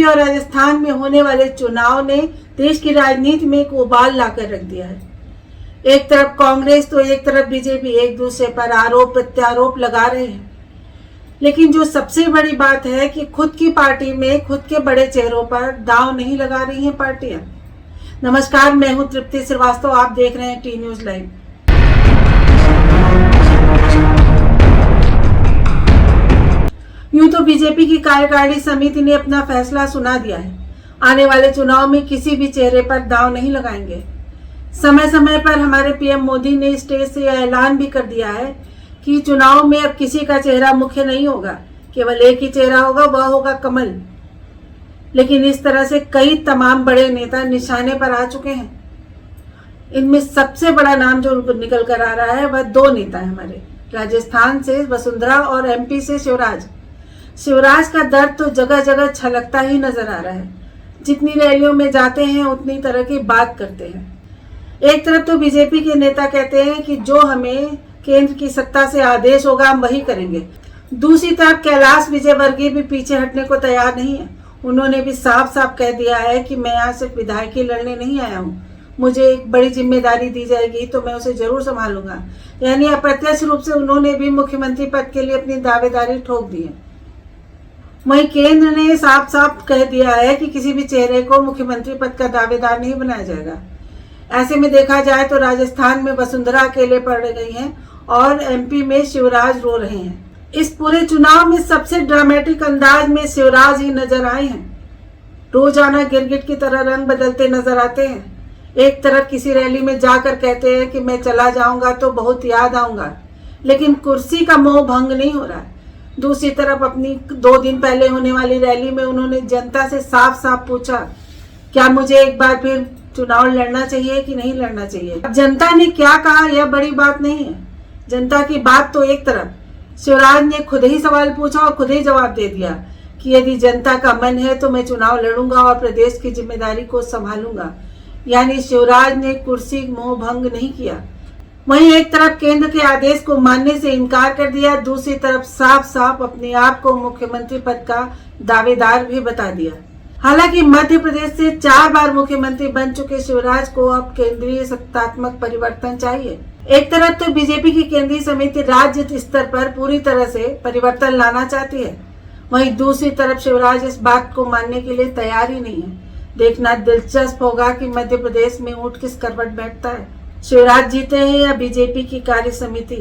और राजस्थान में होने वाले चुनाव ने देश की राजनीति में एक उबाल लाकर रख दिया है। एक तरफ कांग्रेस तो एक तरफ बीजेपी एक दूसरे पर आरोप प्रत्यारोप लगा रहे हैं, लेकिन जो सबसे बड़ी बात है कि खुद की पार्टी में खुद के बड़े चेहरों पर दांव नहीं लगा रही हैं पार्टियां। नमस्कार, मैं हूं तृप्ति श्रीवास्तव, आप देख रहे हैं टी न्यूज लाइव। यूं तो बीजेपी की कार्यकारिणी समिति ने अपना फैसला सुना दिया है। आने वाले चुनाव में किसी भी चेहरे पर दांव नहीं लगाएंगे। समय समय पर हमारे पीएम मोदी ने स्टेज से यह ऐलान भी कर दिया है कि चुनाव में अब किसी का चेहरा मुख्य नहीं होगा, केवल एक ही चेहरा होगा, वह होगा कमल। लेकिन इस तरह से कई तमाम बड़े नेता निशाने पर आ चुके हैं। इनमें सबसे बड़ा नाम जो निकल कर आ रहा है वह दो नेता है हमारे, राजस्थान से वसुंधरा और एमपी से शिवराज। शिवराज का दर्द तो जगह जगह छलकता ही नजर आ रहा है। जितनी रैलियों में जाते हैं उतनी तरह की बात करते हैं। एक तरफ तो बीजेपी के नेता कहते हैं कि जो हमें केंद्र की सत्ता से आदेश होगा हम वही करेंगे। दूसरी तरफ कैलाश विजयवर्गीय भी पीछे हटने को तैयार नहीं है। उन्होंने भी साफ साफ कह दिया है कि मैं यहाँ सिर्फ विधायकी लड़ने नहीं आया हूँ, मुझे एक बड़ी जिम्मेदारी दी जाएगी तो मैं उसे जरूर संभालूंगा। यानी अप्रत्यक्ष रूप से उन्होंने भी मुख्यमंत्री पद के लिए अपनी दावेदारी ठोक दी है। वहीं केंद्र ने साफ साफ कह दिया है कि किसी भी चेहरे को मुख्यमंत्री पद का दावेदार नहीं बनाया जाएगा। ऐसे में देखा जाए तो राजस्थान में वसुंधरा अकेले पड़ गई हैं और एमपी में शिवराज रो रहे हैं। इस पूरे चुनाव में सबसे ड्रामेटिक अंदाज में शिवराज ही नजर आए हैं। रोजाना गिरगिट की तरह रंग बदलते नजर आते हैं। एक तरफ किसी रैली में जाकर कहते हैं कि मैं चला जाऊंगा तो बहुत याद आऊंगा, लेकिन कुर्सी का मोह भंग नहीं हो रहा है। दूसरी तरफ अपनी 2 दिन पहले होने वाली रैली में उन्होंने जनता से साफ साफ पूछा, क्या मुझे एक बार फिर चुनाव लड़ना चाहिए कि नहीं लड़ना चाहिए। अब जनता ने क्या कहा यह बड़ी बात नहीं है। जनता की बात तो एक तरफ, शिवराज ने खुद ही सवाल पूछा और खुद ही जवाब दे दिया कि यदि जनता का मन है तो मैं चुनाव लड़ूंगा और प्रदेश की जिम्मेदारी को संभालूंगा। यानी शिवराज ने कुर्सी मोह भंग नहीं किया। वहीं एक तरफ केंद्र के आदेश को मानने से इनकार कर दिया, दूसरी तरफ साफ साफ अपने आप को मुख्यमंत्री पद का दावेदार भी बता दिया। हालांकि मध्य प्रदेश से 4 बार मुख्यमंत्री बन चुके शिवराज को अब केंद्रीय सत्तात्मक परिवर्तन चाहिए। एक तरफ तो बीजेपी की केंद्रीय समिति राज्य स्तर पर पूरी तरह से परिवर्तन लाना चाहती है, वहीं दूसरी तरफ शिवराज इस बात को मानने के लिए तैयार ही नहीं है। देखना दिलचस्प होगा कि मध्य प्रदेश में ऊंट किस करवट बैठता है, शिवराज जीते हैं या बीजेपी की कार्य समिति।